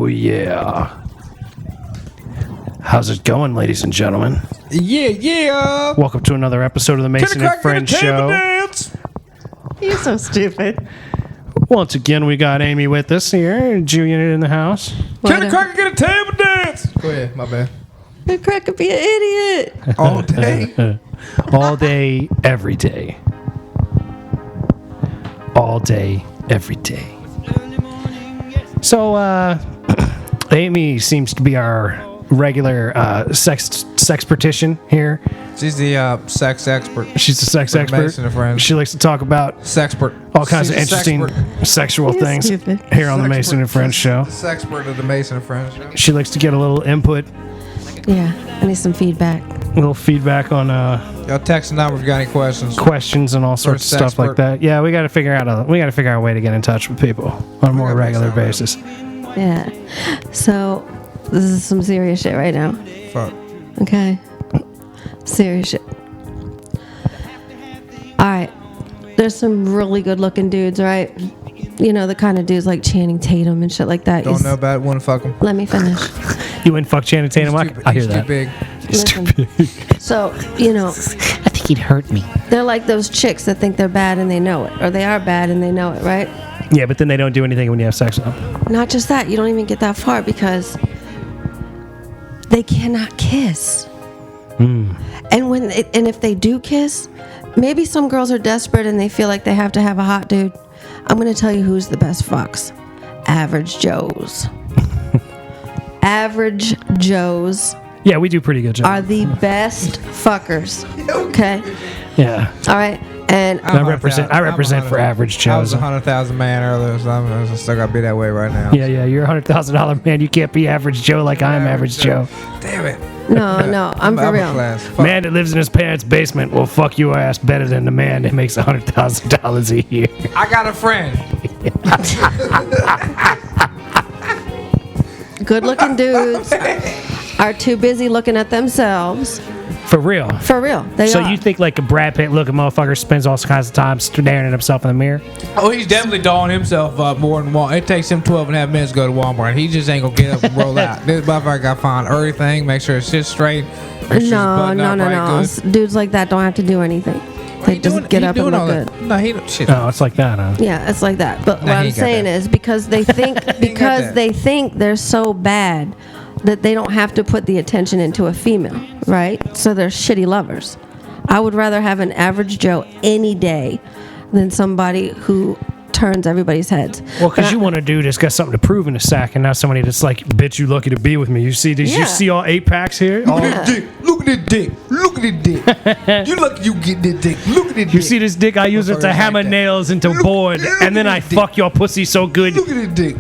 Oh, yeah. How's it going, ladies and gentlemen? Yeah. Welcome to another episode of the Mason and Friends Show. Dance. You're so stupid. Once again, we got Amy with us here, Julian in the house. Can a cracker get a table dance? Go ahead, my bad. The crack could be an idiot. All day. All day, every day. All day, every day. So, Amy seems to be our regular sex petition here. She's the sex expert. She's a sex For expert. Mason and Friends. She likes to talk about Sexpert. all kinds of She's a interesting sexpert. sexual You're things stupid. here on the Mason and Friends show. The sexpert of the Mason and Friends show. She likes to get a little input, Yeah, I need some feedback. a little feedback on Y'all text now if you got any questions. questions and all sorts of stuff like sexpert. that. Yeah, we got to figure out a way to get in touch with people on a more gotta make regular something basis. Yeah. So, this is some serious shit right now. Fuck. Okay? Serious shit. Alright. There's some really good looking dudes, right? You know, the kind of dudes like Channing Tatum and shit like that. Don't know about it, wouldn't fuck him. Let me finish. You wouldn't fuck Channing Tatum? I hear He's that. too big. He's too Listen. big. So, you know, I think he'd hurt me. they're like those chicks that think they're bad and they know it. Or they are bad and they know it, right? Yeah, but then they don't do anything when you have sex with them. Not just that, you don't even get that far because they cannot kiss. And if they do kiss, maybe some girls are desperate and they feel like they have to have a hot dude. I'm going to tell you who's the best fucks. Average Joes. Average Joes Yeah, we do pretty good job. are the best fuckers. Okay? Yeah. All right? And I represent for average I was Joes. a 100,000 man earlier, so I'm still got to be that way right now. Yeah, you're a $100,000 man. You can't be average Joe like I'm average Joe. Damn it. no, I'm for upper real. class. Fuck. Man that lives in his parents' basement will fuck your ass better than the man that makes $100,000 a year. I got a friend. Good looking dudes are too busy looking at themselves. For real. For real. They So are. you think like a Brad Pitt looking motherfucker spends all kinds of time staring at himself in the mirror? Oh, he's definitely dolling himself up more than one. It takes him 12 and a half minutes to go to Walmart. He just ain't gonna get up and roll out. This motherfucker got to find everything, make sure it's shit straight. Make sure it's No. buttoned up right good. Dudes like that don't have to do anything. They just get up and look good. No, he don't. Shit. Oh, it's like that, huh? Yeah, it's like that. But Nah, what he I'm ain't got saying that. is because they think that. they think they're so bad that they don't have to put the attention into a female, right? So they're shitty lovers. I would rather have an average Joe any day than somebody who turns everybody's heads. Well, because you want a dude that's got something to prove in a sack and not somebody that's like, bitch, you lucky to be with me. You see these? Yeah. You see all 8 packs here? Look All, at this dick. Look at this dick. Look at this dick. You lucky you get this dick. Look at this dick. you see this dick? I use it to Motherfuckers hammer like that. nails into Look- board, look and then at I this dick. fuck your pussy so good. Look at this dick.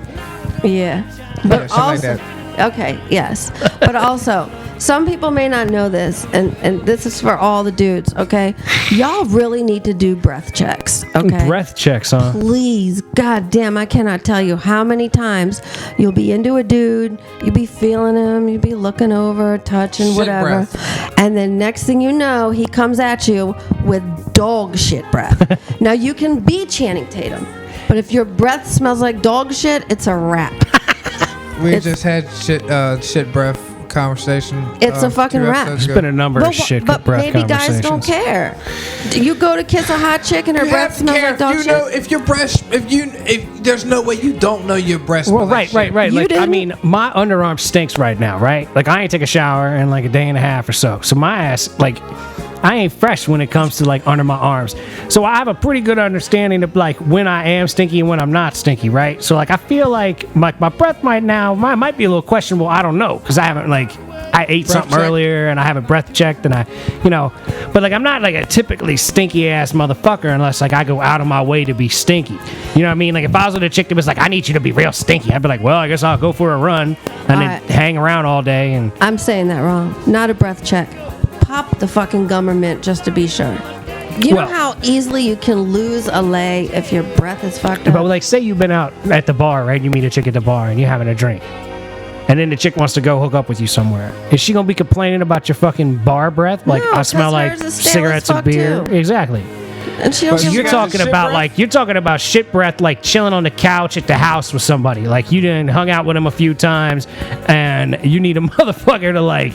Yeah. Yeah, But shit like also, okay, yes. But also, some people may not know this, and this is for all the dudes, okay? Y'all really need to do breath checks, okay? Breath checks, huh? Please, goddamn, I cannot tell you how many times you'll be into a dude, you'll be feeling him, you'll be looking over, touching, Shit whatever. breath. And then next thing you know, he comes at you with dog shit breath. Now, you can be Channing Tatum, but if your breath smells like dog shit, it's a wrap. We It's- just had shit breath conversation. It's a fucking 2 wrap. episodes There's ago. been a number of shit but breath maybe guys conversations. don't care. Do you go to kiss a hot chick and her You breath have to smells care like dog if you shit? know if your breast if there's no way you don't know your breast. Well, smell like right. shit. Like, I didn't- mean, my underarm stinks right now, right? Like, I ain't take a shower in like a day and a half or so. So my ass, like, I ain't fresh when it comes to like under my arms. So I have a pretty good understanding of like when I am stinky and when I'm not stinky, right? So like, I feel like my breath might be a little questionable. I don't know because I haven't like. I ate something check. earlier and I haven't breath checked and but like I'm not like a typically stinky ass motherfucker unless like I go out of my way to be stinky. You know what I mean? Like if I was with a chick that was like, I need you to be real stinky, I'd be like, well, I guess I'll go for a run and then Alright. hang around all day and I'm saying that wrong. Not a breath check. Pop the fucking gummermint just to be sure. You Well- know how easily you can lose a lay if your breath is fucked but up? like say you've been out at the bar, right? You meet a chick at the bar and you're having a drink. And then the chick wants to go hook up with you somewhere. Is she gonna be complaining about your fucking bar breath? Like No, I smell 'cause like hers is stale cigarettes as and fuck, beer. too. Exactly. And she don't But give You're a got fuck. the talking shit about breath? like you're talking about shit breath, like chilling on the couch at the house with somebody. Like you didn't hung out with him a few times, and you need a motherfucker to like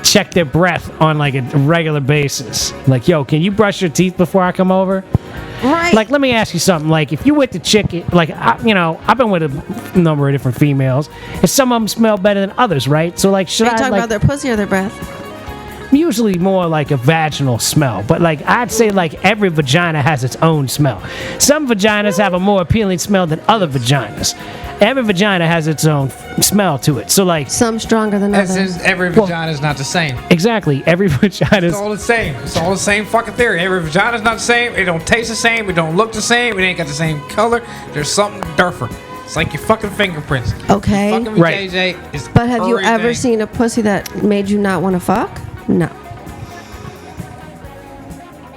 check their breath on like a regular basis. Like, yo, can you brush your teeth before I come over? Right. Like, let me ask you something. Like, if you with the chick, like, I've been with a number of different females, and some of them smell better than others, right? So, like, should Are you I talking like about their pussy or their breath? usually more like a vaginal smell, but like I'd say like every vagina has its own smell. Some vaginas have a more appealing smell than other vaginas. Every vagina has its own smell to it. So, like, Some stronger than As others. in, every vagina is not the same. exactly, every vagina It's all the same. It's all the same fucking theory. Every vagina's not the same. It don't taste the same. It don't look the same. It ain't got the same color. There's something different. It's like your fucking fingerprints. Okay. Fucking with Right. JJ is But have you ever everything. seen a pussy that made you not want to fuck? No.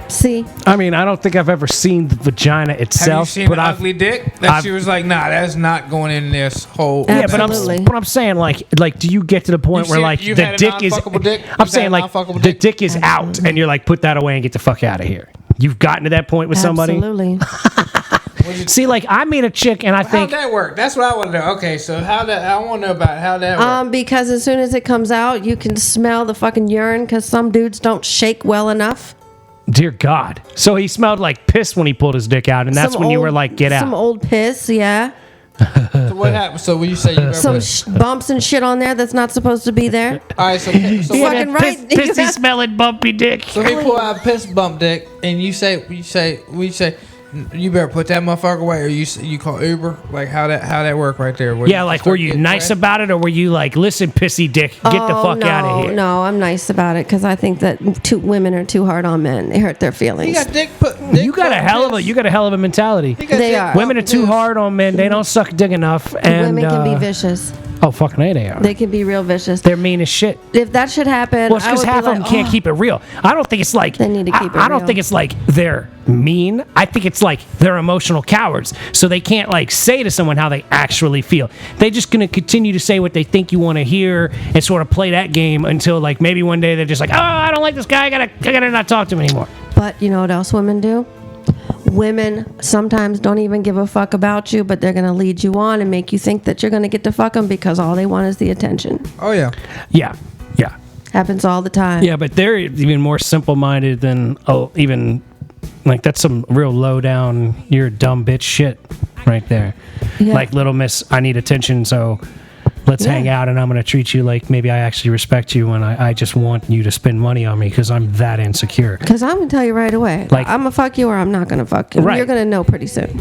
See? I mean, I don't think I've ever seen the vagina Have you itself, seen but an I've ugly dick? That I've- she was like, nah, that's not going in this whole. yeah, but Absolutely. I'm saying like do you get to the point You've where seen- like you've the had a dick is non-fuckable dick? I'm You've had saying a like non-fuckable the dick? dick is out and you're like put that away and get the fuck out of here. You've gotten to that point with somebody. Absolutely. See, like I meet a chick and I How'd think that work? That's what I want to know. Okay, so I want to know about how that works. Because as soon as it comes out, you can smell the fucking urine because some dudes don't shake well enough. dear God. So he smelled like piss when he pulled his dick out, and that's Some when you old- were like, get Some out. old piss, yeah. So what happened? So when you say you Some ever, bumps and shit on there that's not supposed to be there. all right, so He so, had fucking that right. pissy smelling bumpy dick. so he pull out a piss bump dick, and you say you better put that motherfucker away, or you call Uber. Like how that work right there? Where Yeah, you like start were you getting nice wet? about it, or were you like, listen, pissy dick, get the fuck no, out of here? No, I'm nice about it because I think that women are too hard on men. They hurt their He feelings. got dick put. Dick You got a put hell of a piss. you got a hell of a mentality. He got They dick are. put Women are too piss. hard on men. They don't suck dick enough. And Women can be uh, vicious. oh fucking A, they are. They can be real vicious. They're mean as shit. If that should happen, Well, it's I because would be half like, of them can't "Oh." keep it real. I don't think it's like They need to keep it I don't real. think it's like they're mean. I think it's like they're emotional cowards, so they can't like say to someone how they actually feel. They're just gonna continue to say what they think you want to hear and sort of play that game until like maybe one day they're just like, oh, I don't like this guy. I gotta not talk to him anymore. But you know what else women do? Women sometimes don't even give a fuck about you, but they're going to lead you on and make you think that you're going to get to fuck them because all they want is the attention. Oh yeah. Yeah, yeah, Happens all the time. yeah. But they're even more simple-minded than even like that's some real low down. You're a dumb bitch shit right there. Yeah. Like little miss, I need attention, so let's Yeah. hang out and I'm going to treat you like maybe I actually respect you when I just want you to spend money on me because I'm that insecure. Because I'm going to tell you right away. Like- I'm going to fuck you or I'm not going to fuck you. Right. You're going to know pretty soon.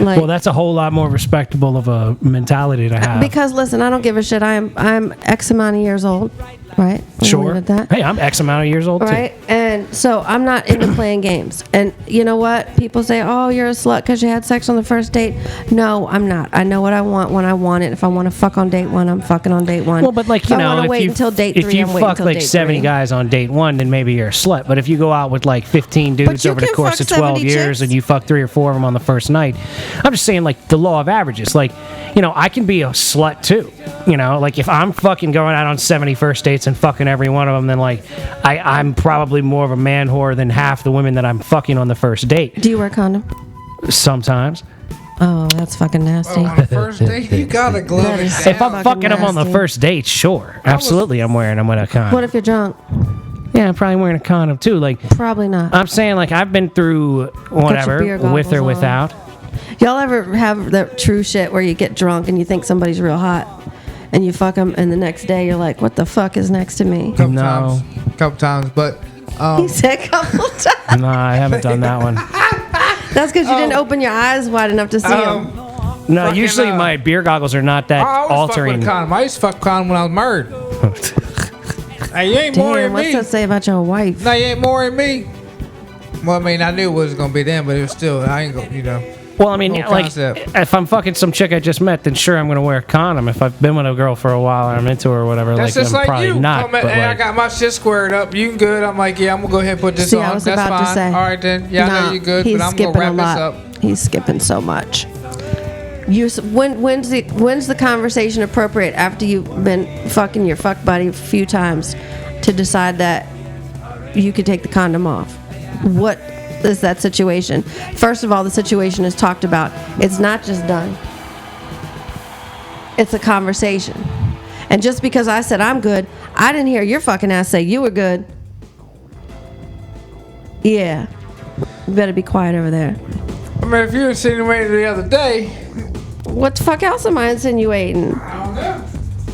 Like, Well, that's a whole lot more respectable of a mentality to have. because listen, I don't give a shit. I'm X amount of years old, right? We'll Sure. leave it at that. Hey, I'm X amount of years old Right, and so I'm not into playing games. And you know what? People say, "Oh, you're a slut because you had sex on the first date." No, I'm not. I know what I want when I want it. If I want to fuck on date one, I'm fucking on date one. too. Well, but like if you I know, want to if wait you until date if three, you I'm waiting fuck until like date 70 three. guys on date one, then maybe you're a slut. But if you go out with like 15 dudes you over the can course fuck of 12 70 years chicks. and you fuck 3 or 4 of them on the first night, I'm just saying like the law of averages. Like, you know, I can be a slut too. You know, like if I'm fucking going out on 70 first dates and fucking every one of them, then like I'm probably more of a man whore than half the women that I'm fucking on the first date. Do you wear a condom? Sometimes. Oh, that's fucking nasty. On the first date, you gotta glove That it is- down. If I'm Fucking fucking them on the nasty. first date, sure. Absolutely, I'm wearing them with a condom. What if you're drunk? Yeah, I'm probably wearing a condom too. Like, Probably not. I'm saying, like, I've been through whatever, beer with goggles or on. without. Y'all ever have the true shit where you get drunk and you think somebody's real hot, and you fuck them, and the next day you're like, "What the fuck is next to me?" Couple times, but He said a couple times. No, I haven't done that one. That's because you didn't open your eyes wide enough to see them. No, Fucking, usually my beer goggles are not that I always fuck altering. with a condom. I used to fuck a condom when I was married. Hey, you ain't more Damn, than what's me. that say about your wife? No, you ain't more than me. Well, I mean, I knew it was gonna be them, but it was still, I ain't gonna, you know. Well, I mean, Whole like, concept. if I'm fucking some chick I just met, then sure, I'm going to wear a condom. If I've been with a girl for a while and I'm into her or whatever, That's like, just I'm like probably you. not. Come in, But hey, I like, got my shit squared up. You good? I'm like, yeah, I'm gonna go ahead and put this See, on. I was That's about fine. to say. All right then. Yeah, I know you're good, he's but I'm gonna skipping wrap a this lot. up. He's skipping so much. When's the conversation appropriate after you've been fucking your fuck buddy a few times to decide that you could take the condom off? what is that situation. First of all, the situation is talked about. It's not just done. It's a conversation. And just because I said I'm good, I didn't hear your fucking ass say you were good. Yeah. You better be quiet over there. I mean, if you insinuated the other day, What the fuck else am I insinuating? I don't know.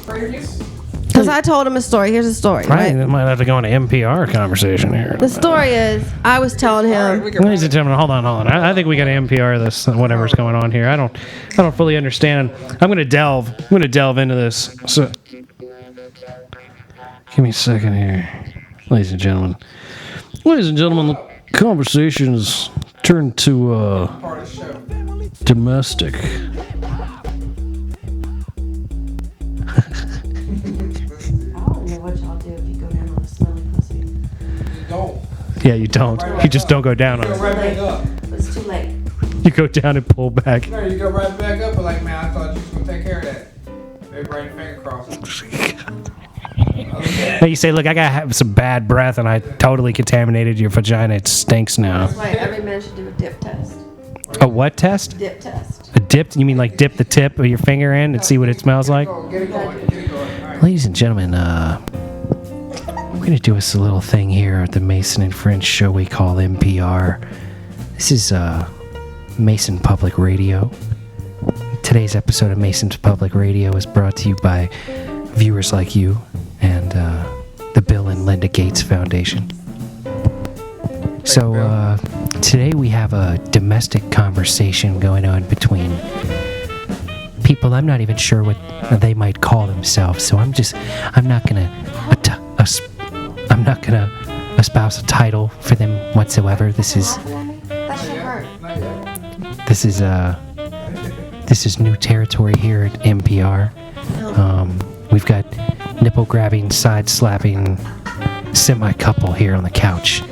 Previous. Because I told him a story. Here's a story, Right, right? might have to go on an NPR conversation here. The story is, I was telling him, Ladies and gentlemen, hold on. I think we got to NPR this, whatever's going on here. I don't fully understand. I'm gonna delve into this. So, give me a second here, ladies and gentlemen. Ladies and gentlemen, the conversation's turned to domestic. I don't know what y'all do if you go down on a smelly pussy. Don't. Yeah, you don't. You just don't go down on it. Right back up. It's too late. You go down and pull back. No, you go right back up, but like, man, I thought you was gonna take care of that. Maybe right finger cross. Now you say, look, I gotta have some bad breath, and I totally contaminated your vagina. It stinks now. Wait, every man should do a dip test. A what test? Dip test. A dip? You mean like dip the tip of your finger in and see what it smells like? Get it going. Get it going. All right. Ladies and gentlemen, we're gonna do us a little thing here at the Mason and Friends show we call NPR. This is Mason Public Radio. Today's episode of Mason's Public Radio is brought to you by viewers like you and the Bill and Linda Gates Foundation. So today we have a domestic conversation going on between people I'm not even sure what they might call themselves. So I'm not gonna espouse a title for them whatsoever. This is new territory here at NPR. We've got nipple grabbing, side slapping semi couple here on the couch,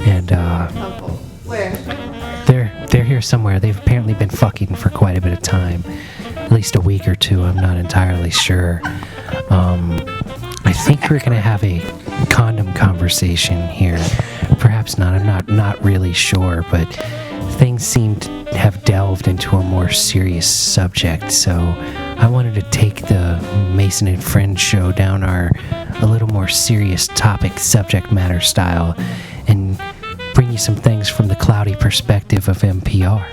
and Where? they're here somewhere. They've apparently been fucking for quite a bit of time, at least a week or two. I'm not entirely sure. I think we're gonna have a condom conversation here. Perhaps not. I'm not really sure, but things seem to have delved into a more serious subject. So I wanted to take the Mason and Friends show down a little more serious topic, subject matter style, and bring you some things from the cloudy perspective of NPR.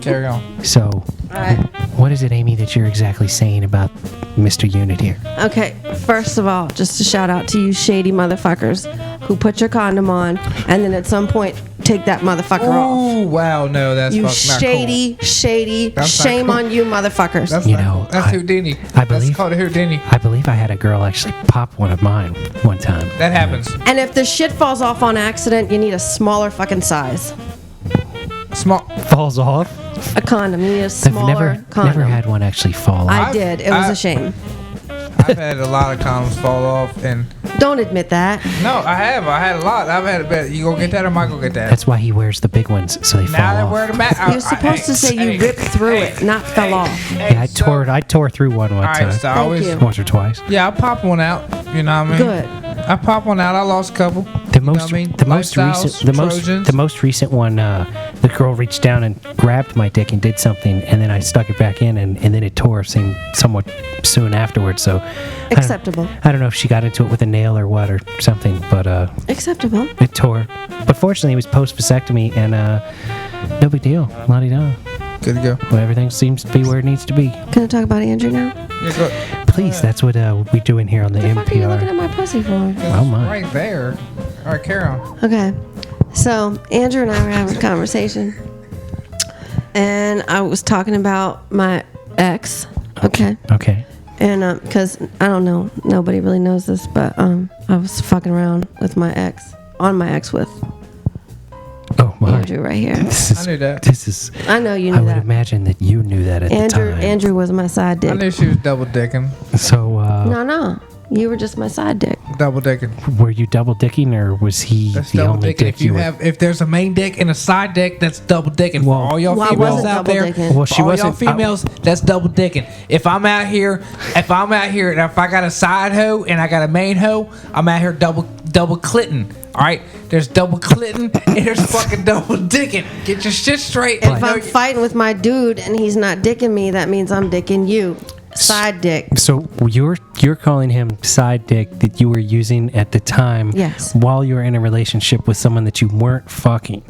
Carry on. So, Alright. what is it, Amy, that you're exactly saying about Mr. Unit here? Okay, first of all, just a shout out to you shady motherfuckers who put your condom on and then at some point take that motherfucker off. Oh wow, no, that's You fucking not shady, cool. shady, That's not shame cool. on you motherfuckers. That's You not know, cool. That's Houdini. I believe- That's called a Houdini. I believe I had a girl actually pop one of mine one time. That happens. And if the shit falls off on accident, you need a smaller fucking size. Small. Falls off? A condom. You need a I've smaller condom. never had one actually fall off. I did. It was a shame. I've had a lot of condoms fall off, and Don't admit that. no, I have. I had a lot. I've had a bit. You gonna get that, or am I gonna get that? That's why he wears the big ones, so they now fall that off. we're the mat. You're supposed to say you ripped through it, not fell off. Yeah, I tore through one All time. right, so I Thank always. you. Once or twice. Yeah, I pop one out. You know what I mean? Good. I pop one out. I lost a couple. The You know most, what I mean? the most Lifestyles, recent, Trojans. the most recent one. The girl reached down and grabbed my dick and did something, and then I stuck it back in, and then it tore somewhat soon afterwards. So Acceptable. I don't know if she got into it with a nail or what or something, but Acceptable. it tore. But fortunately, it was post vasectomy, and no big deal. La-di-da. Good to go. Well, everything seems to be where it needs to be. Can I talk about Andrew now? Yeah, go. Please, that's what we're doing here on the What the fuck are you looking NPR. at my pussy for? Oh my! Right there. All right, carry on. Okay. So Andrew and I were having a conversation, and I was talking about my ex. Okay. Okay. And because I don't know, nobody really knows this, but I was fucking around with my ex, with Oh my! Andrew right here. This is, I knew that. This is. I know you I knew would that. imagine that you knew that at the time. Andrew was my side I dick. knew she was double dicking. So No. You were just my side dick. Double dicking. Were you double dicking, or was he That's the double only dicking. dick If you were? have, if there's a main dick and a side dick, that's double dicking. Well- For all y'all Well, I females wasn't out double there, dicking. Well, for she all y'all wasn't- females, that's double dicking. If I'm out here, and if I got a side hoe and I got a main hoe, I'm out here double clitting. All right, there's double clitting and there's fucking double dicking. Get your shit straight. If And know I'm you- fighting with my dude and he's not dicking me, that means I'm dicking you. Side dick. So you're calling him side dick that you were using at the time, Yes. while you were in a relationship with someone that you weren't fucking.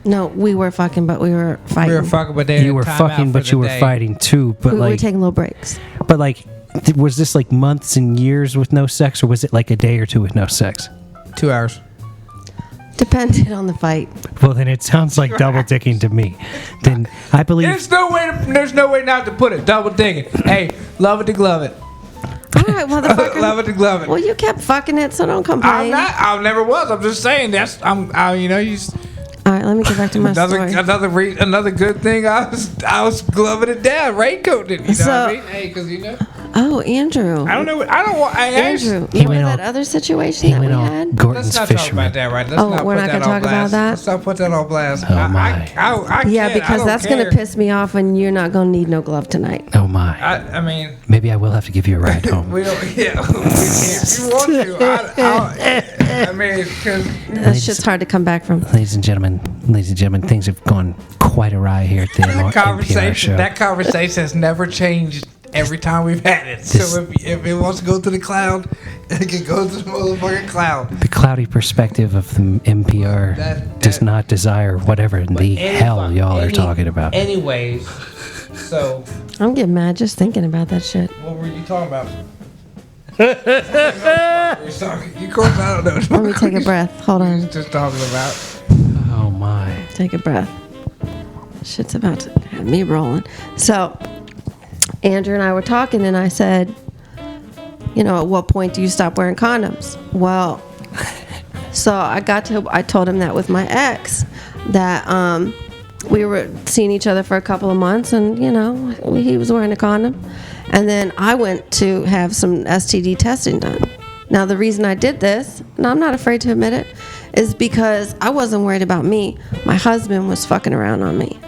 No, we were fucking, but we were fighting. we were fucking, but they You were time out fucking, for but the you were day. fighting too. But we were like, taking little breaks. was this like months and years with no sex, or was it like a day or two with no sex? 2 hours. Depended on the fight. Well, then it sounds like double dicking to me. Then I believe. There's no way not to put it. Double dicking. Hey, love it to glove it. All right, motherfucker. Love it to glove it. Well, you kept fucking it, so don't complain. I'm not. I never was. I'm just saying that's. You know, you. All right, let me get back to my story. Another good thing. I was gloving it down, raincoating it. You know what I mean? Hey, because you know. Oh, Andrew. I don't know. I don't want. Andrew, He remember went that all- other situation he that we went all had? Let's Gordon's not talk about fisherman. that right. Let's Oh, not we're put not that gonna on talk about blast. that? Let's not put that on blast. Oh, I my. Yeah, can't. because that's going to piss me off and you're not going to need no glove tonight. Oh my. I mean, Maybe I will have to give you a ride home. we don't. Yeah, if you want to. I mean, because That shit's hard to come back from. Ladies and gentlemen, things have gone quite awry here at the NPR show. that conversation has never changed every time we've had it. This- So if it wants to go to the cloud, it can go to the motherfucking cloud. The cloudy perspective of the NPR does not desire whatever in the hell y'all are talking about. Anyways, so I'm getting mad just thinking about that shit. what were you talking about? You of course I don't know. Let me take a breath. Hold on. Just talking about. Oh my. Take a breath. Shit's about to have me rolling. So, Andrew and I were talking, and I said, you know, at what point do you stop wearing condoms? Well, so I told him that with my ex, that we were seeing each other for a couple of months, and, you know, he was wearing a condom. And then I went to have some STD testing done. Now, the reason I did this, and I'm not afraid to admit it, is because I wasn't worried about me. My husband was fucking around on me.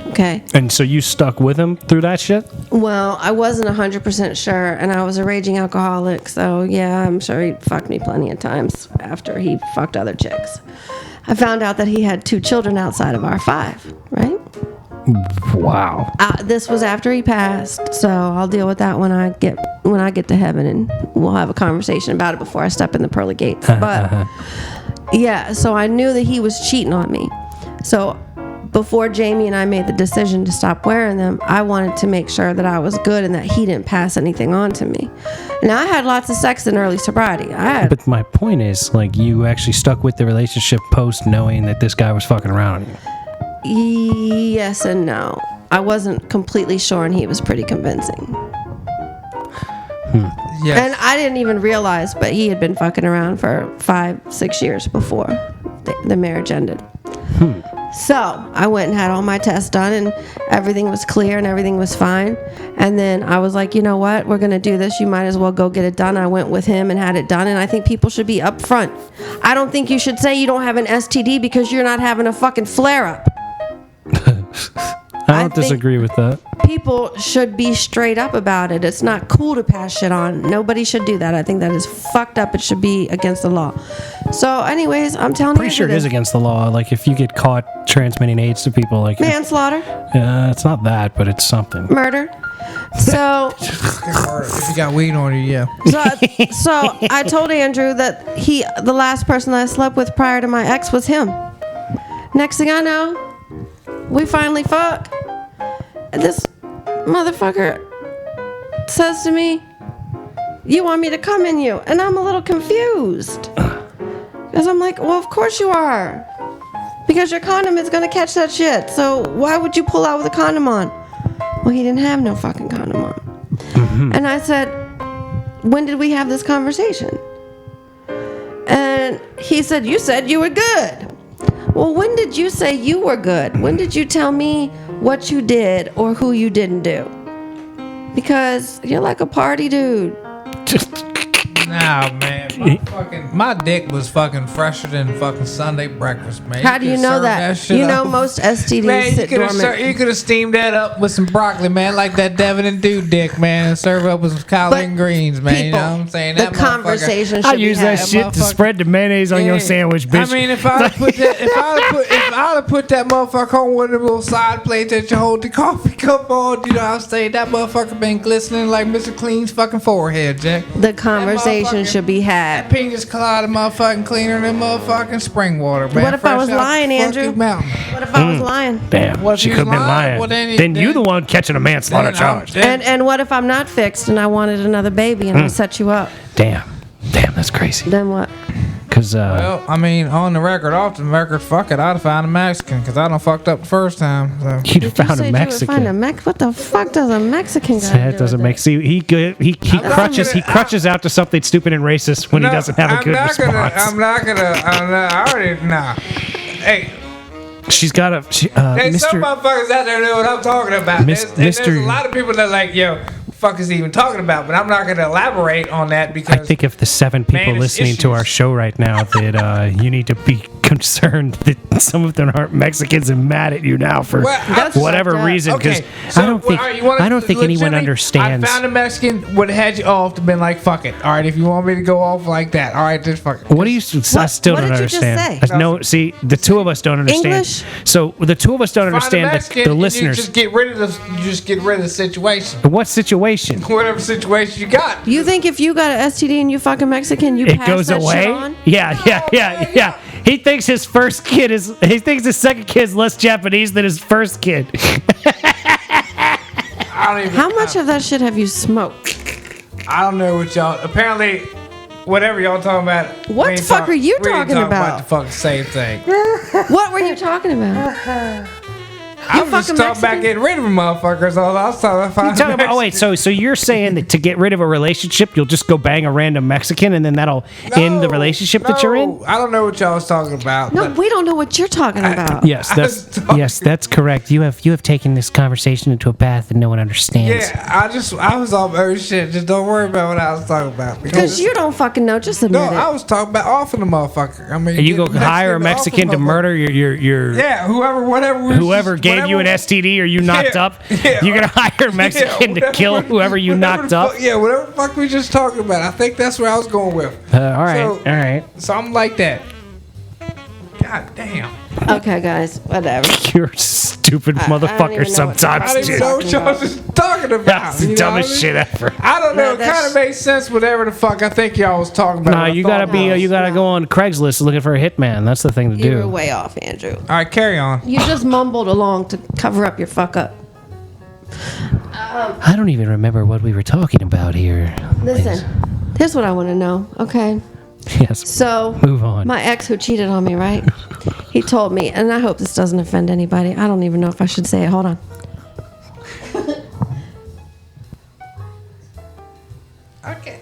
Okay. And so you stuck with him through that shit? Well, I wasn't 100% sure, and I was a raging alcoholic, so yeah, I'm sure he fucked me plenty of times after he fucked other chicks. I found out that he had 2 children outside of our 5, right? Wow. This was after he passed, so I'll deal with that when I get to heaven, and we'll have a conversation about it before I step in the pearly gates. But yeah, so I knew that he was cheating on me. So before Jamie and I made the decision to stop wearing them, I wanted to make sure that I was good and that he didn't pass anything on to me. Now, I had lots of sex in early sobriety. But my point is, like, you actually stuck with the relationship post knowing that this guy was fucking around on you. Yes and no. I wasn't completely sure, and he was pretty convincing. Yes. And I didn't even realize, but he had been fucking around for 5-6 years before the marriage ended. So I went and had all my tests done, and everything was clear and everything was fine. And then I was like, you know what? We're going to do this. You might as well go get it done. I went with him and had it done. And I think people should be upfront. I don't think you should say you don't have an STD because you're not having a fucking flare up. I don't think- disagree with that. People should be straight up about it. It's not cool to pass shit on. Nobody should do that. I think that is fucked up. It should be against the law. So, anyways, I'm telling Pretty you. sure it is against the law. Like, if you get caught transmitting AIDS to people, like, manslaughter, it's not that, but it's something. murder. So, If you got weed on you, yeah. so I told Andrew that the last person that I slept with prior to my ex was him. Next thing I know, we finally fuck. And this motherfucker says to me, "You want me to come in you?" And I'm a little confused. Because I'm like, well, of course you are. Because your condom is going to catch that shit. So why would you pull out with a condom on? Well, he didn't have no fucking condom on. And I said, when did we have this conversation? And he said, you said you were good. Well, when did you say you were good? When did you tell me what you did or who you didn't do? Because you're like a party dude. Nah, man. My dick was fucking fresher than fucking Sunday breakfast, man. How do you could know serve that? shit You know up. most STDs Man, sit dormant. you could have steamed that up with some broccoli, man, like that Devin and Dude dick, man, and serve up with some collard But greens, man. people, you know what I'm saying? the That motherfucker- conversation should I be use that had. shit to motherfucker- spread the mayonnaise on your Yeah. sandwich, bitch. I mean, if I'd have put that motherfucker on one of them little side plates that you hold the coffee cup on, you know what I'm saying? That motherfucker been glistening like Mr. Clean's fucking forehead, Jack. The conversation motherfucker- should be had. That pina colada motherfucking cleaner than motherfucking spring water, man. What if I was Fresh out lying, the Andrew? fucking mountain. What if I was lying? Damn, What if she you could have was been lying? lying. Well, then you the one catching a manslaughter charge. And what if I'm not fixed and I wanted another baby and I set you up? Damn, that's crazy. Then what? Because Well, I mean, on the record, off the record, fuck it, I'd have found a Mexican because I done fucked up the first time. So. you'd have You found said a you would find a Mexican. What the fuck does a Mexican got to do That doesn't with make it? sense. He crutches out to something stupid and racist when he doesn't have a good response. I already, nah. Hey, She's got a there's some Mr. motherfuckers out there know what I'm talking about. There's a Mr. lot of people that like, yo, fuck is he even talking about? But I'm not going to elaborate on that because I think if the 7 people Man, it's listening to our issues. show right now that you need to be concerned that some of them aren't Mexicans and mad at you now for Well, That's whatever fucked up. reason because Okay, so, I don't think all right, you wanna- I don't think anyone legitimately, understands. I found a Mexican would have had you off to been like, fuck it. All right, if you want me to go off like that, all right, just fuck it. What do you? I still what don't did you just understand. say? No, see, the two of us don't understand. English? So the two of us don't Find a understand Mexican the and listeners. You just get rid of the situation. What situation? Whatever situation you got. You think if you got an STD and you fucking Mexican, you It pass goes that away. shit on? Yeah. He thinks his first kid is. He thinks his second kid is less Japanese than his first kid. I don't even. How much of that shit have you smoked? I don't know what y'all. Apparently, whatever y'all talking about. What we ain't the fuck are you we ain't talking about? the fucking same thing. What were you talking about? I was just fucking talking about Mexican? getting rid of them motherfuckers. All I was talking about. Talking about, oh wait, so you're saying that to get rid of a relationship, you'll just go bang a random Mexican and then that'll end the relationship that you're in? I don't know what y'all was talking about. No, but we don't know what you're talking about. Yes, I was talking- that's correct. You have taken this conversation into a path that no one understands. Yeah, I was all oh shit. Just don't worry about what I was talking about. Because you don't fucking know. Just admit No, it. I was talking about offing the motherfucker. I mean, You go get hire a off Mexican the to motherfucker. murder your Yeah, whoever whoever gave you an STD or you knocked Yeah, up. yeah. You're gonna hire a Mexican to kill whoever you knocked up. Yeah, whatever the fuck we just talking about. I think that's where I was going with. All right, So- all right. Something like that. God damn. Okay, guys, whatever. You're a stupid I don't even motherfucker know what sometimes, I didn't dude. know what y'all was just talking about. That's the you know dumbest what I shit mean? ever. I don't know. No, It kind that's- of makes sense. Whatever the fuck I think y'all was talking about. Nah, I you thought gotta it be. was. You gotta go on Craigslist looking for a hitman. That's the thing to You were do. way off, Andrew. All right, carry on. You just mumbled along to cover up your fuck up. I don't even remember what we were talking about here. Listen, here's what I want to know, okay? Yes. So, Move on. my ex who cheated on me, right? He told me, and I hope this doesn't offend anybody. I don't even know if I should say it. Hold on. Okay.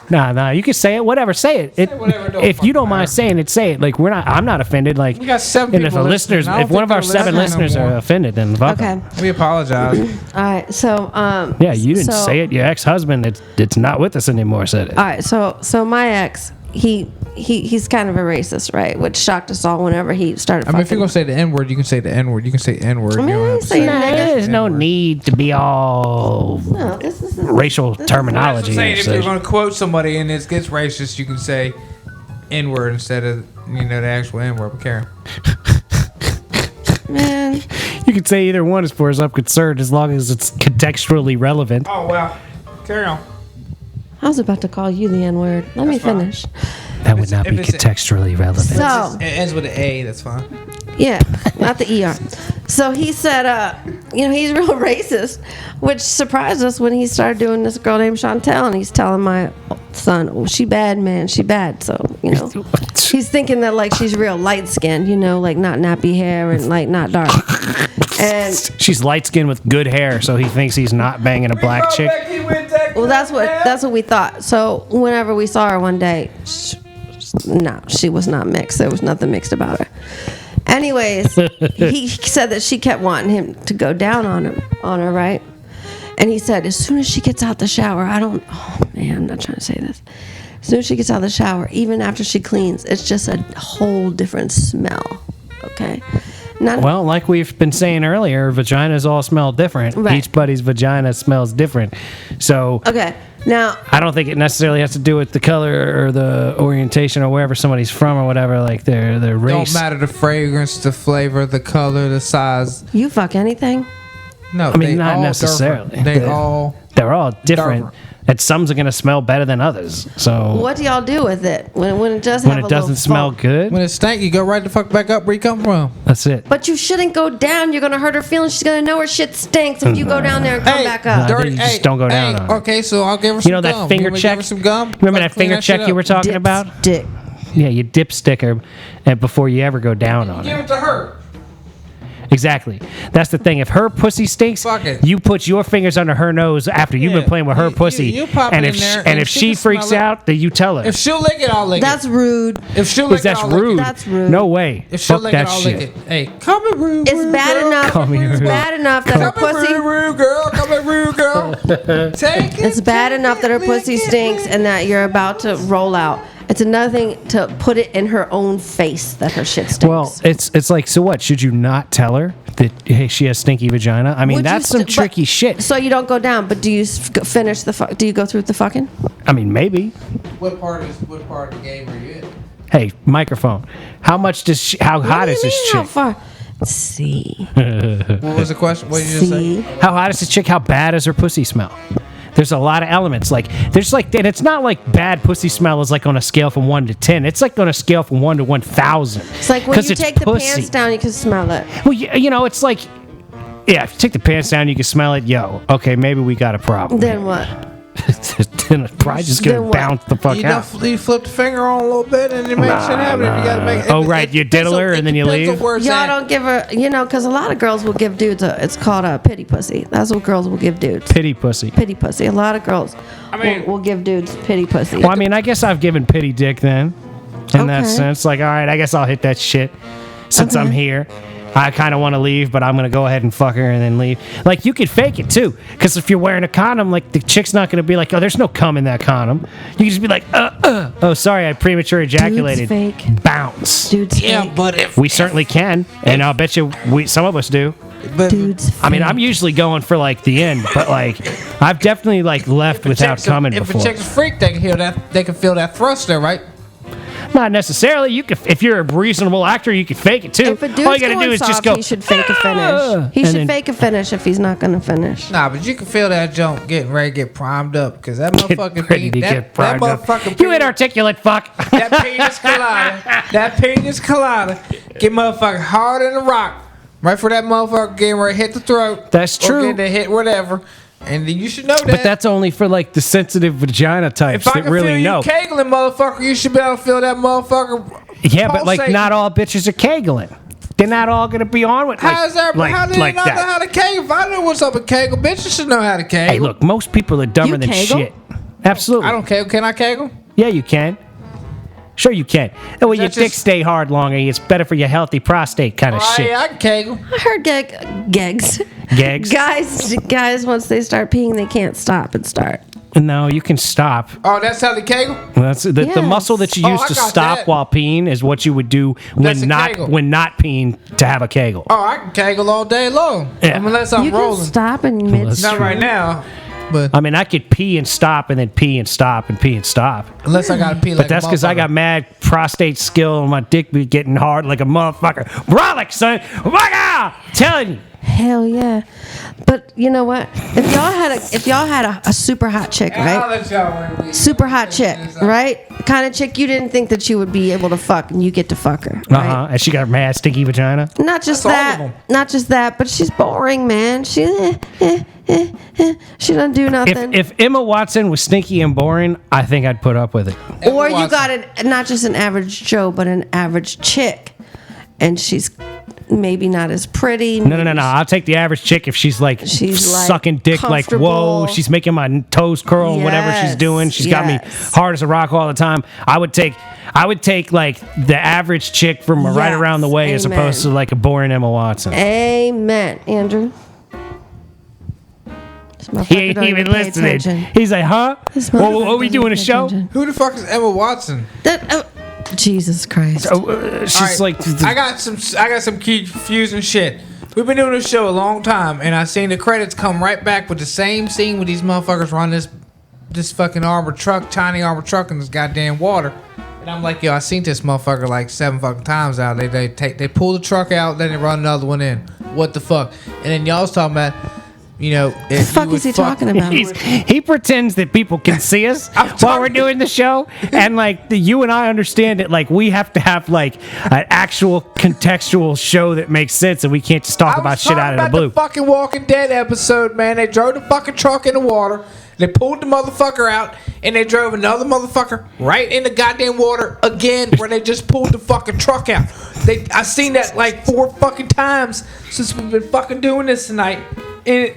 Nah. You can say it. Whatever. Say it. whatever, don't If you fucking don't mind matter. saying it, say it. Like we're not. I'm not offended. Like We got 7 and if people the listeners, listening. I don't if one think of our they're 7 listening no listeners more. are offended, then fuck 'em. Okay. We apologize. All right. So, Yeah, you didn't so- say it. Your ex-husband, it's not with us anymore. Said it. All right. So my ex, he's kind of a racist, right? Which shocked us all whenever he started. I mean, if fucking- you're gonna say the N word, you can say the N word. You can say N word. I mean, you don't I have didn't to say say nigga. There's no need to be all no, this is racial That's what terminology. I'm saying. If So- you're gonna quote somebody and it gets racist, you can say N word instead of the actual N word. But carry on. man. You could say either one as far as I'm concerned, as long as it's contextually relevant. Oh wow, carry on. I was about to call you the N word. Let me That's fine. finish. That would not if be it's a- contextually relevant. So It ends with an A. That's fine. yeah, not the ER. So he said, he's real racist, which surprised us when he started doing this girl named Chantel, and he's telling my son, "Oh, she bad, man, she bad." So he's thinking that like she's real light skinned, like not nappy hair and like not dark. And She's light skinned with good hair, so he thinks he's not banging a black chick. well, that's what we thought. So whenever we saw her one day, she was not mixed. There was nothing mixed about her. Anyways, he said that she kept wanting him to go down on her, right? And he said, as soon as she gets out the shower, oh man, I'm not trying to say this. As soon as she gets out of the shower, even after she cleans, it's just a whole different smell. Okay. Well, like we've been saying earlier, vaginas all smell different. Right. Each buddy's vagina smells different. So Okay. Now, I don't think it necessarily has to do with the color or the orientation or wherever somebody's from or whatever, like their race. Don't matter the fragrance, the flavor, the color, the size. you fuck anything? No, I mean, they not all necessarily. different. They're all different. Darker. And some's are going to smell better than others. So What do y'all do with it when it does when have it a doesn't little smell funk? good, When it stank, you go right the fuck back up where you come from. that's it. But you shouldn't go down. You're gonna hurt her feelings. She's gonna know her shit stinks if you go down there and come back up. Dirty. You just don't go down on it. Okay, so I'll give her some You know that gum. finger want me to check? Give her some gum? Remember Let's that clean finger shit check you up. were talking about? Dick. Yeah, you dipstick her and before you ever go down on Give her. it to her. Exactly. That's the thing. If her pussy stinks, Fuck it. you put your fingers under her nose after you've been Yeah. playing with her pussy. You pop and it if in there, and and if she she can freaks smell it. out, then you tell her. If she'll lick it, I'll lick That's it. rude. If she'll lick Because it, that's I'll lick rude. it. That's rude. No way. If she'll Fuck lick that it, I'll shit. lick it. Hey, come here, rude. It's bad girl. enough. Call me It's rude. bad enough that her Come pussy. here, rude girl. Come here, rude girl. Take it. It's bad take enough it, that her lick pussy it, stinks lick and that you're about to roll out. It's another thing to put it in her own face that her shit stinks. Well, it's like, so what? Should you not tell her that, hey, she has stinky vagina? I mean, Would you that's some st- tricky but- shit. So you don't go down, but do you finish the fuck? Do you go through with the fucking? I mean, maybe. What part of the game are you in? Hey, microphone. How much does how hot What do is you this mean, how chick? far? See. What was the question? What did you just say? See. How hot is this chick? How bad does her pussy smell? There's a lot of elements. Like, there's like, and it's not like bad pussy smell is like on a scale from 1 to 10. It's like on a scale from 1 to 1,000. It's like when 'Cause you it's take the pussy. pants down, you can smell it. Well, you know, it's like, yeah, if you take the pants down, you can smell it. Yo, okay, maybe we got a problem. Then what? Then it's probably just gonna Then what? bounce the fuck You, out. you flip the finger on a little bit and you make shit happen. You gotta make. Oh, right, you diddle her and then you leave? Y'all don't give her, because a lot of girls will give dudes it's called a pity pussy. That's what girls will give dudes. Pity pussy. Pity pussy. A lot of girls will give dudes pity pussy. Well, I mean, I guess I've given pity dick then, in that Okay. sense. Like, all right, I guess I'll hit that shit since I'm here. I kind of want to leave, but I'm going to go ahead and fuck her and then leave. Like, you could fake it, too. Because if you're wearing a condom, like, the chick's not going to be like, oh, there's no cum in that condom. You can just be like, oh, sorry, I premature ejaculated. fake. Bounce. Dudes Yeah, fake. but if We certainly can. And I'll bet you some of us do. but Dudes I mean, fake. I'm usually going for, like, the end. But, like, I've definitely, like, left without coming if before. a chick's a freak, they can feel that. They can feel that thrust there, right? Not necessarily. You could, if you're a reasonable actor, you could fake it too. If a dude's All you gotta going do is soft, just go. he should fake a "Ah!" finish. He and should then- fake a finish if he's not going to finish. Nah, but you can feel that junk getting ready to get primed up because that Get motherfucking ready to that, get primed that up. motherfucking You inarticulate fuck. that penis colada, that penis colada, get motherfucking hard in the rock, right for that motherfucker getting ready to hit the throat. That's Or true. getting to hit whatever, and then you should know that. But that's only for like the sensitive vagina types if I that can really feel you know. kegling, motherfucker, you should be able to feel that motherfucker. Yeah, but like pulsating. not all bitches are kegling. They're not all gonna be on with like, How's that? like, how do they like not know that. how to kegel? If I know what's up with kegel, bitches should know how to kegel. Hey, look, most people are dumber You than kegel? shit. Absolutely. I don't kegel. Can I kegel? Yeah, you can. Sure, you can. That way your That's dick just- stay hard longer. It's better for your healthy prostate kind of Oh, shit. yeah, I can kegel. I heard gags. Gags? Guys, once they start peeing, they can't stop and start. No, you can stop. Oh, that's how they kegel? That's the Yes. muscle that you Oh, use I to got stop that. while peeing is what you would do That's a when kegel. not peeing to have a kegel. Oh, I can kegel all day long. Yeah. Unless I'm You rolling. can stop in mid. that's Not true. right now, but I mean, I could pee and stop and then pee and stop and pee and stop. unless I gotta pee like But that's because I got mad prostate skill and my dick be getting hard like a motherfucker. Brolic, son. Waka! Telling you. Hell yeah! But you know what? If y'all had a super hot chick, I'll right? let y'all read. Super hot chick, right? Kind of chick you didn't think that you would be able to fuck, and you get to fuck her. Uh Right? huh. And she got a mad stinky vagina. Not just That's all of that. them. Not just that. But she's boring, man. She doesn't do nothing. If Emma Watson was stinky and boring, I think I'd put up with it. Or you Watson. got not just an average Joe, but an average chick, and she's maybe not as pretty. No. I'll take the average chick if she's like She's, like, sucking dick, like whoa, comfortable. she's making my toes curl and whatever she's Yes, doing. She's got me yes. hard as a rock all the time. I would take like the average chick from right Yes, around the way as amen. opposed to like a boring Emma Watson. Amen, Andrew. motherfucker He ain't don't even pay listening. attention. He's like, huh? This Well, motherfucker are we doesn't doing a pay show? attention. Who the fuck is Emma Watson? Jesus Christ. She's All right, like, I got some confusing shit. We've been doing this show a long time, and I seen the credits come right back with the same scene with these motherfuckers run this fucking armored truck, tiny armored truck in this goddamn water. And I'm like, yo, I seen this motherfucker like 7 fucking times out. They pull the truck out, then they run another one in. What the fuck? And then y'all's talking about, you know, What the fuck is he talking about? he pretends that people can see us while we're doing the show, and like you and I understand it. Like we have to have like an actual contextual show that makes sense, and we can't just talk about shit out of the blue. The fucking Walking Dead episode, man. They drove the fucking truck in the water. They pulled the motherfucker out, and they drove another motherfucker right in the goddamn water again, where they just pulled the fucking truck out. I seen that like 4 fucking times since we've been fucking doing this tonight. And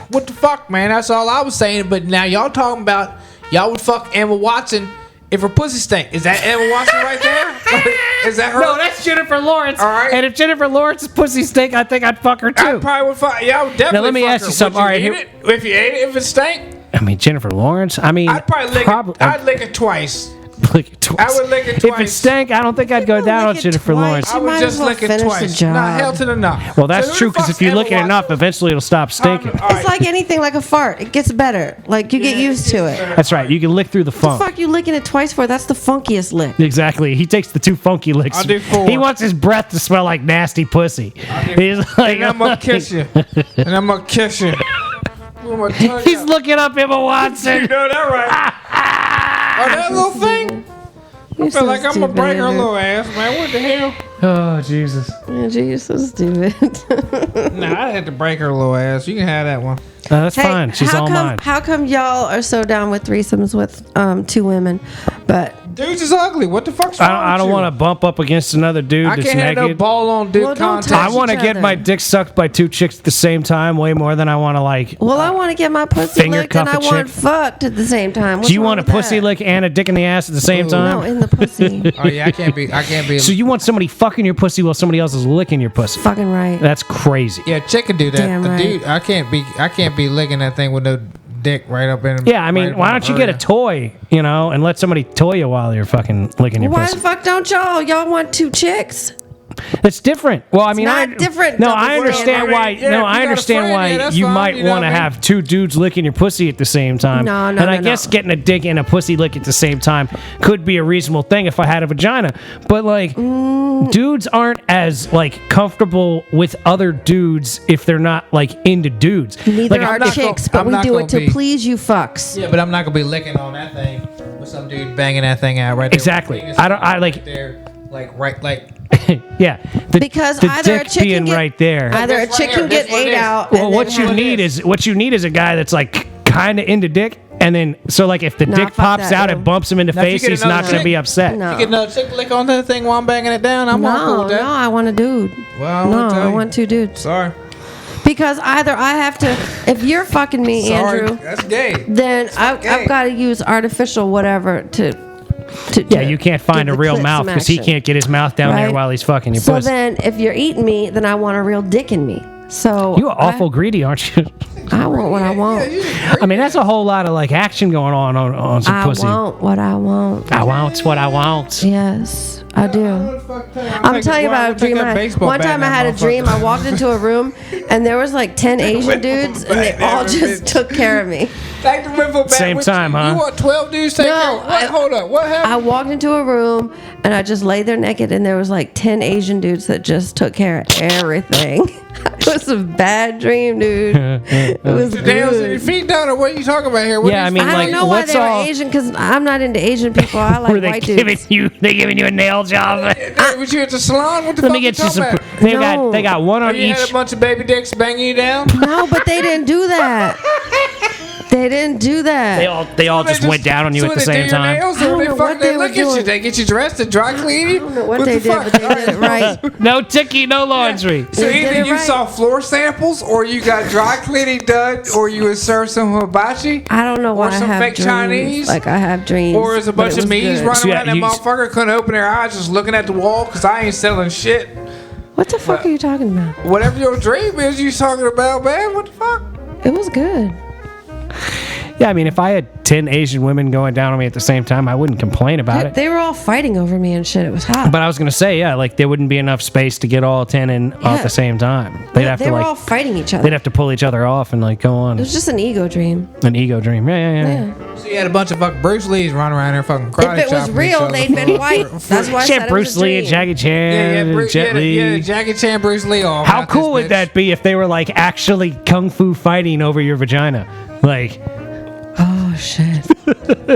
what the fuck, man? That's all I was saying. But now y'all talking about y'all would fuck Emma Watson if her pussy stank. Is that Emma Watson right there? Is that her? No, that's Jennifer Lawrence. All right. And if Jennifer Lawrence's pussy stink, I think I'd fuck her too. I probably would fuck. Yeah, I would definitely. Now, let me fuck ask her. you something. Would All right, eat here- it? If you ate it, if it stank, I mean, Jennifer Lawrence. I mean, I'd probably lick it. I'd lick it twice. lick it twice. I would lick it If it twice. stank, I don't think I'd go would down on lick it Jennifer twice. Lawrence. You I would might just as well lick it finish the twice. job. Nah, hell to the no. Well, that's So who true the because fuck's if you Emma lick it Watson? enough, eventually it'll stop stinking. All right. It's like anything, like a fart. It gets better. Like you get used to it. That's right. You can lick through the The funk. fuck you licking it twice for? That's the funkiest lick. Exactly. He takes the 2 funky licks. I'll do 4. He wants his breath to smell like nasty pussy. He's like, And I'm gonna kiss you. And I'm gonna kiss you. With my tongue He's out. looking up Emma You Watson. know that right? Oh, that little thing? I feel like I'm gonna break her little ass, man. What the hell? Oh Jesus. Yeah, geez, so stupid. Nah, I had to break her little ass. You can have that one. No, that's fine. She's all mine. How come y'all are so down with threesomes with 2 women, but Dudes is ugly. What the fuck's wrong I don't want to bump up against another dude I that's can't have no naked. ball on dude Well, don't contest. I touch want to each get other. my dick sucked by 2 chicks at the same time way more than I want to like. well, I want to get my pussy Finger licked and cuff I a want chick. fucked at the same time. What's Do you wrong want a with pussy that? lick and a dick in the ass at the same No, time? in the pussy. Oh yeah, I can't be. So you want somebody fucking your pussy while somebody else is licking your pussy? Fucking right. That's crazy. Yeah, chick can do that. Damn The right. dude, I can't be licking that thing with no dick right up in. Yeah, I mean, right why in don't the you get a area. toy, you know, and let somebody toy you while you're fucking licking your Why pussy? the fuck don't y'all? Y'all want 2 chicks? It's different. Well, I mean, not different, No, double I friend. understand I mean, why. yeah, no, if you I got a understand friend, why yeah, that's you fine, might you know want to what I mean? have 2 dudes licking your pussy at the same time. No, and no, I no, guess no. getting a dick and a pussy lick at the same time could be a reasonable thing if I had a vagina. But like, dudes aren't as like comfortable with other dudes if they're not like into dudes. Neither like, are I'm not chicks, gonna- but I'm we not do gonna it to be- please you fucks. Yeah, but I'm not gonna be licking on that thing with some dude banging that thing out right there. Exactly. With I don't- I like- right there, like. yeah, Because the either a dick chick being can get right there. either a That's chick right can here. get That's what it ate is. out. Well, and what then you have- need is a guy that's like kind of into dick, and then so like if the Nah, dick fuck pops that, out, no. it bumps him in the Now, if you face. get He's another not going to chick- be upset. No. You get another chick lick on that thing while I'm banging it down. I'm all cool No, with that. no, I want a dude. Well, I no, wanna tell I you. want 2 dudes. Sorry. Because either I have to, if you're fucking me, Sorry. Andrew, That's gay. then gay. I've got to use artificial whatever to Yeah, you can't find a give the real clit mouth some because he action. can't get his mouth down there Right? while he's fucking your So pussy. then, if you're eating me, then I want a real dick in me. So You are awful greedy, aren't you? I want what I want. I mean, that's a whole lot of like action going on some I pussy. want what I want. I want what I want. Yes, I do. I'm telling you about a dream. One time I had a dream. I walked into a room and there was like 10 Asian dudes and they all just took care of me. Take the riffle back Same with time, you. huh? You want 12 dudes take No, care of what? Hold up. What I happened? walked into a room and I just lay there naked and there was like 10 Asian dudes that just took care of everything. It was a bad dream, dude. It was Damn, your good. feet down, or what are you talking about here? What Yeah, is- I mean, I like, don't know why what's they were all- Asian because I'm not into Asian people. I like Were they white giving dudes. you? They giving you a nail job? was you at the salon? What the Let fuck me get you talking some. about? They got one Oh, on you had each. a bunch of baby dicks banging you down? No, but they didn't do that. They didn't do that. They all just went down on you so at the they do same your time. Nails, I or don't they know fuck what they they were look at you. doing. They get you dressed and dry clean you. I don't know what they the did, fuck? but they did it right. No ticky, no laundry. So They did either it you right. saw floor samples, or you got dry cleaning done, or you would serve some hibachi, I don't know why or I some have fake dreams. Chinese, Like I have dreams. or is a but bunch it of was me's good. running So, yeah, around. That you- motherfucker couldn't open their eyes, just looking at the wall, because I ain't selling shit. What the fuck are you talking about? Whatever your dream is, you talking about, man. What the fuck? It was good. Yeah, I mean, if I had 10 Asian women going down on me at the same time, I wouldn't complain about it. They were all fighting over me and shit. It was hot. But I was gonna say, yeah, like there wouldn't be enough space to get all 10 in all at Yeah. the same time. They'd have they to were like, all fighting each other. they'd have to pull each other off and like go on It was just an ego dream. an ego dream. Yeah. Yeah. So you had a bunch of fucking Bruce Lees running around there fucking karate If it was chopping each real, other. they'd been white. That's why I Shit, said Bruce it was a Lee, dream. Jackie Chan, Jet Li. Yeah, Jackie Chan, Bruce Lee. All How about cool this would bitch. that be if they were like actually kung fu fighting over your vagina? Like, Oh shit.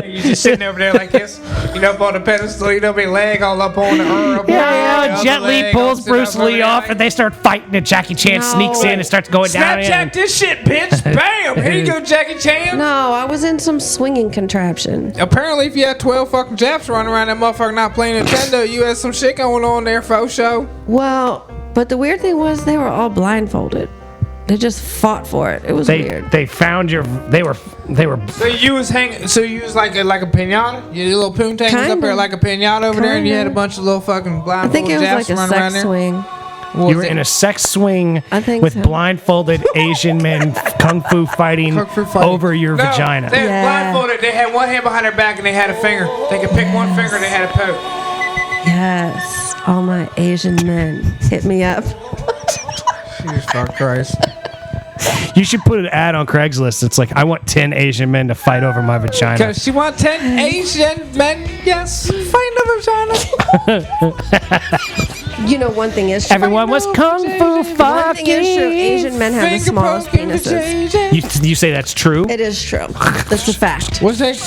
You just sitting over there like this, you know, up on the pedestal, you know, big leg all up on the up yeah, Jet Li pulls Bruce Lee off and they start fighting and Jackie Chan No. sneaks in and starts going down. Snapchat this shit, bitch! Bam! Here you go, Jackie Chan. No, I was in some swinging contraption. Apparently, if you had 12 fucking Japs running around that motherfucker not playing Nintendo, you had some shit going on there, faux show. Well, but the weird thing was they were all blindfolded. They just fought for it. It was weird. They found your. They were. So you was hanging. So you was like a pinata. Your little poontang was up Kinda. there like a pinata over there, and you had a Kinda. bunch of little fucking I think blindfolded it was Japs like a running around sex there. swing. What You was were it? in a sex swing I think with so. blindfolded Asian men kung fu fighting Kung fu fighting. over your No, vagina. They Yeah. blindfolded. They had one hand behind their back and they had a finger. They could pick one finger. They had a poke. Yes. All my Asian men hit me up. Jesus fuck Christ. You should put an ad on Craigslist. It's like, I want 10 Asian men to fight over my vagina. Cause she want 10 Asian men, yes, fighting over vagina. You know, one thing is true. Everyone was kung fu One thing is true. fucking. Asian men have the Finger smallest poking penises. You say that's true? It is true. That's a fact. What's that?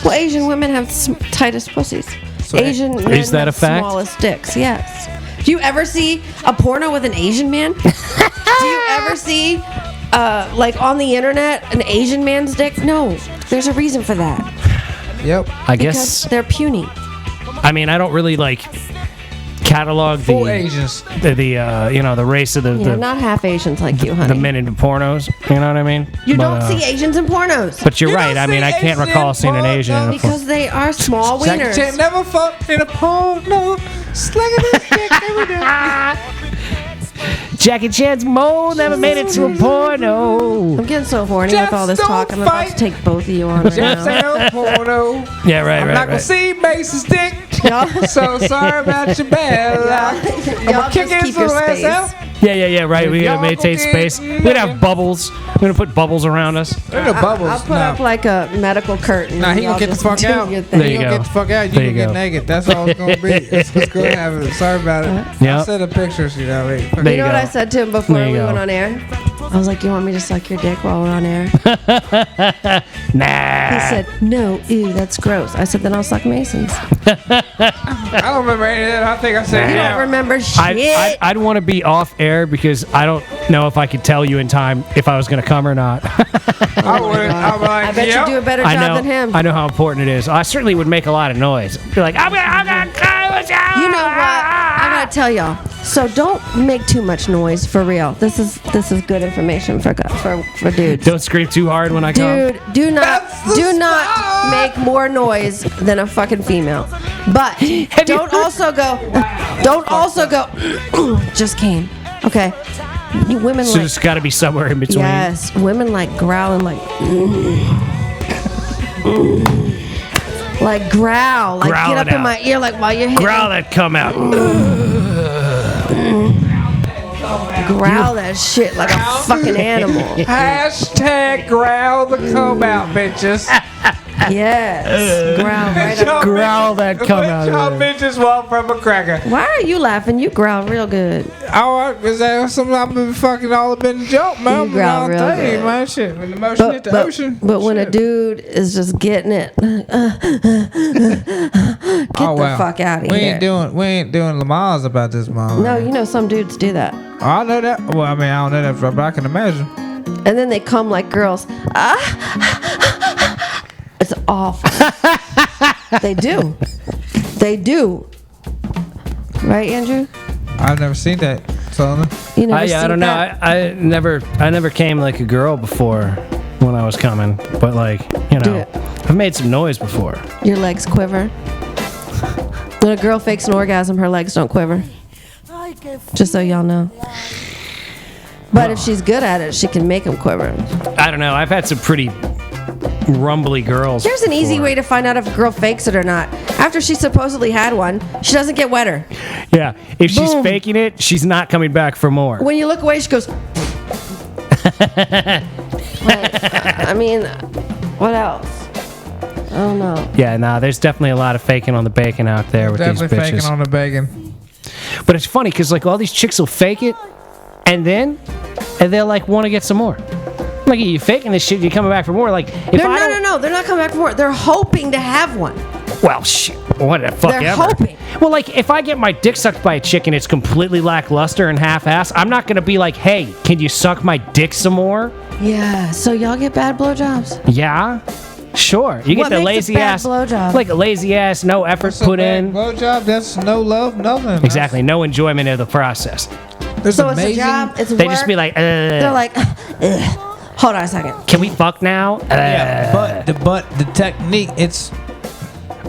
Well, Asian women have the tightest pussies. Asian men Is that have a fact? smallest dicks. Yes. Do you ever see a porno with an Asian man? Do you ever see, like on the internet, an Asian man's dick? No. There's a reason for that. Yep. I Because guess. they're puny. I mean, I don't really like catalog Full the Asians. the race of You know, not half Asians like you, honey. the men into pornos. You know what I mean? You But, don't see Asians in pornos. But you're You right. don't I mean, see I can't Asian recall seeing an Asian in a porno. Because they are small Jackie wieners. Chan never fucked in a porno. Slinging his dick every day. Jackie Chan's mole never made it to a porno. I'm getting so horny with all this Just talk. don't I'm about to fight. take both of you on right Just now. ain't no porno. Yeah, right, I'm right, not gonna right. see Mason's dick. Y'all- So sorry about your bad luck. I'm Y'all gonna kick just his keep your little ass space. out. Yeah, right. We gotta Y'all maintain go space. get- We'd have bubbles. We're gonna put bubbles around us. There no bubbles. I'll put up like a medical curtain. Nah, he Y'all gonna get the just fuck do out. your He thing. There you gonna go. get the fuck out. You There gonna you get go. naked. That's all it's gonna be. That's what's gonna happen. Sorry about it. Yep. I said the pictures, you know. There You you know what go. I said to him before There we you go. went on air? I was like, "You want me to suck your dick while we're on air?" Nah. He said, "No, ew, that's gross." I said, "Then I'll suck Mason's." I don't remember any of that. I think I said You yeah. don't remember shit. I'd want to be off air because I don't know if I could tell you in time if I was going to come or not. I would. I'm like, I bet yep. you do a better I job know. than him. I know how important it is. I certainly would make a lot of noise. Be like, I'm gonna come with you. You know what? I gotta tell y'all. So don't make too much noise for real. This is good information for dudes. Don't scream too hard when I come. Dude, do That's the not spot. make more noise than a fucking female. But don't also go. Just came. Okay. You women So like it's got to be somewhere in between. yes. Women like growling like. Like growl, like Growl get up it in out. my ear, like while you're hitting. Growl that come out. Growl that shit like a fucking animal. Hashtag growl the come out, bitches. Yes, growl right up. Growl that come Let out y'all of there. bitches walk from a cracker. Why are you laughing? You growl real good. Oh, is that something I've been fucking all up in the joke, man? You growl I'm real telling you, good. man. Shit, when the motion hit the ocean. but when a shit. dude is just getting it, get the fuck out of we here. We ain't doing Lamaze about this, mom. No, you know some dudes do that, Oh, I know that. Well, I mean, I don't know that, but I can imagine. and then they come like girls. It's awful. They do. They do. Right, Andrew? I've never seen that, Solomon. You never I seen don't know. that? I never came like a girl before when I was coming, but like Do know, it. I've made some noise before. Your legs quiver. When a girl fakes an orgasm, her legs don't quiver. Just so y'all know. But if she's good at it, she can make them quiver. I don't know. I've had some pretty rumbly girls. Here's an easy before. way to find out if a girl fakes it or not. After she supposedly had one, she doesn't get wetter. Yeah, if she's Boom. faking it, she's not coming back for more. When you look away, she goes. I mean, what else? I don't know. Yeah, nah, there's definitely a lot of faking on the bacon out there with Definitely these bitches. faking on the bacon. But it's funny because like all these chicks will fake it, and they'll like want to get some more. Like you faking this shit, you coming back for more. Like if No, they're not coming back for more. They're hoping to have one. Well, shit, what the fuck They're ever. hoping. Well, like if I get my dick sucked by a chick and it's completely lackluster and half-ass, I'm not gonna be like, hey, can you suck my dick some more? Yeah. So y'all get bad blowjobs. Yeah, sure. You What get the makes a lazy bad ass, blowjob? like a lazy ass, no effort put in. Blowjob, that's no love, nothing. Exactly, no enjoyment of the process. There's So it's a amazing. job. It's They work. just be like, They're like, ugh. Hold on a second. can we fuck now? Yeah, but the technique, it's.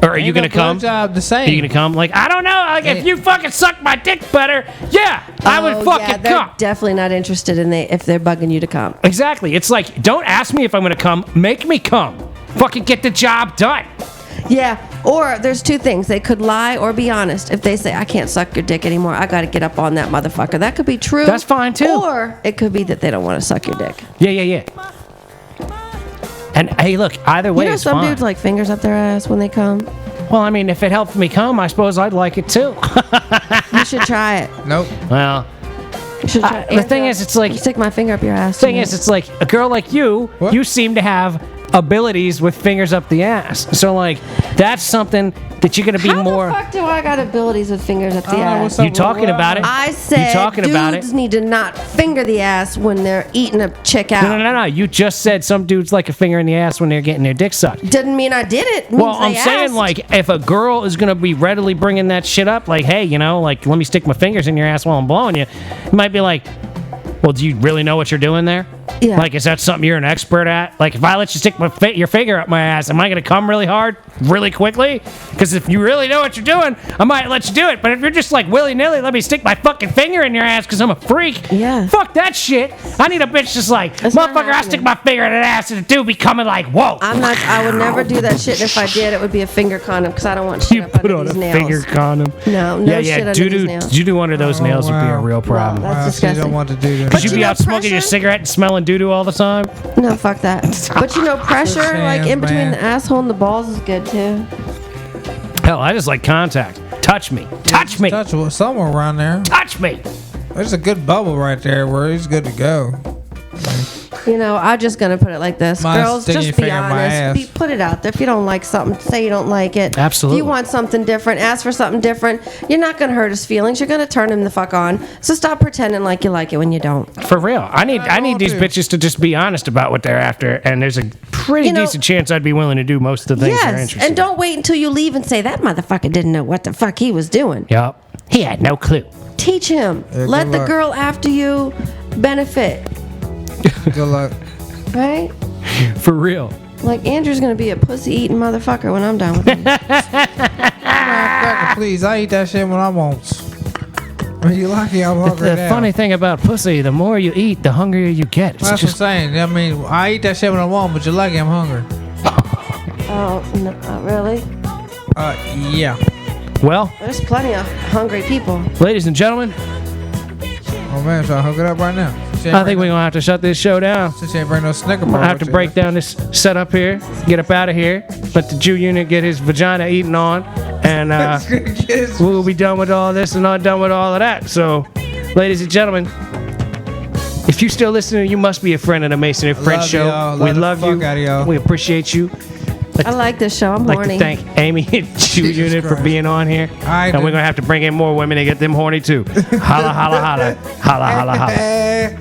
Or are you gonna come? Blowjob the Are same. you gonna come? Like, I don't know. Like, if you fucking suck my dick better, yeah, I would Oh, fucking yeah, they're come. definitely not interested in if they're bugging you to come. Exactly. It's like, don't ask me if I'm gonna come. Make me come. Fucking get the job done. Yeah. Or there's two things. They could lie or be honest. If they say, I can't suck your dick anymore, I got to get up on that motherfucker. That could be true. That's fine, too. Or it could be that they don't want to suck your dick. Yeah. And hey, look, either way, You know, it's some fine. dudes like fingers up their ass when they come. Well, I mean, if it helped me come, I suppose I'd like it too. You should try it. Nope. Well, You should try it. the thing is, it's like, Stick my finger up your ass. thing is, it's like a girl like you. What? You seem to have abilities with fingers up the ass. So like, that's something that you're gonna be How more. the fuck do I got abilities with fingers up the know, ass? what's up? You talking about it? I said you talking about it? dudes need to not finger the ass when they're eating a chick out. No. You just said some dudes like a finger in the ass when they're getting their dick sucked. Didn't mean I did it. Well, Means I'm they saying asked. like if a girl is gonna be readily bringing that shit up, like, hey, you know, like let me stick my fingers in your ass while I'm blowing you, you might be like, well, do you really know what you're doing there? Yeah. Like, is that something you're an expert at? Like, if I let you stick your finger up my ass, am I gonna come really hard, really quickly? Because if you really know what you're doing, I might let you do it. But if you're just like willy nilly, let me stick my fucking finger in your ass because I'm a freak. Yeah. Fuck that shit. I need a bitch just like, That's not motherfucker, I happening. stick my finger in an ass and the dude be coming like, whoa. I would never do that shit. And if I did, it would be a finger condom because I don't want shit You up put under on these a nails. finger condom. No Yeah, shit under doo these doo nails. doo under those nails would be a wow. real problem. That's Wow, she disgusting. don't want to do that. Because you'd you be know out smoking your pressure? cigarette and smelling doo doo all the time. No, fuck that. But you know, pressure, like in between man. the asshole and the balls, is good too. Hell, I just like contact. Touch me. Touch me. Touch somewhere around there. Touch me. There's a good bubble right there where he's good to go. You know, I'm just gonna put it like this: Mine's girls, sticking just your be finger in my honest. ass. Put it out there. If you don't like something, say you don't like it. Absolutely. If you want something different, ask for something different. You're not gonna hurt his feelings. You're gonna turn him the fuck on. So stop pretending like you like it when you don't. For real. I need want these to. bitches to just be honest about what they're after, and there's a pretty You know- decent chance I'd be willing to do most of the things they're Yes, interested and don't wait until you leave and say that motherfucker didn't know what the fuck he was doing. in. Yup. He had no clue. Teach him. Yeah, Let good the luck. girl after you benefit, Good luck. right? For real. Like Andrew's gonna be a pussy eating motherfucker when I'm done with him. Please, I eat that shit when I want. When you lucky, I'm hungry The now. funny thing about pussy, the more you eat, the hungrier you get. It's That's just what I'm saying. I mean, I eat that shit when I want, but you're lucky I'm hungry. Oh, no, really? Yeah. well, There's plenty of hungry people. ladies and gentlemen, Oh man, so I hook it up right now. I think we're gonna have to shut this show down. Since you ain't bring no Snicker bar. I have to with break you. down this setup here, get up out of here, let the Jew unit get his vagina eaten on, and we'll be done with all this and not done with all of that. So, ladies and gentlemen, if you're still listening, you must be a friend of the Mason and French Love show. y'all. We Love the love fuck you. outta y'all. We appreciate you. I like this show. I'm I'd like horny. to thank Amy and Jew Jesus Unit for Christ. being on here. I And do. we're going to have to bring in more women to get them horny too. Holla, holla, holla. Holla, holla, holla. Eh.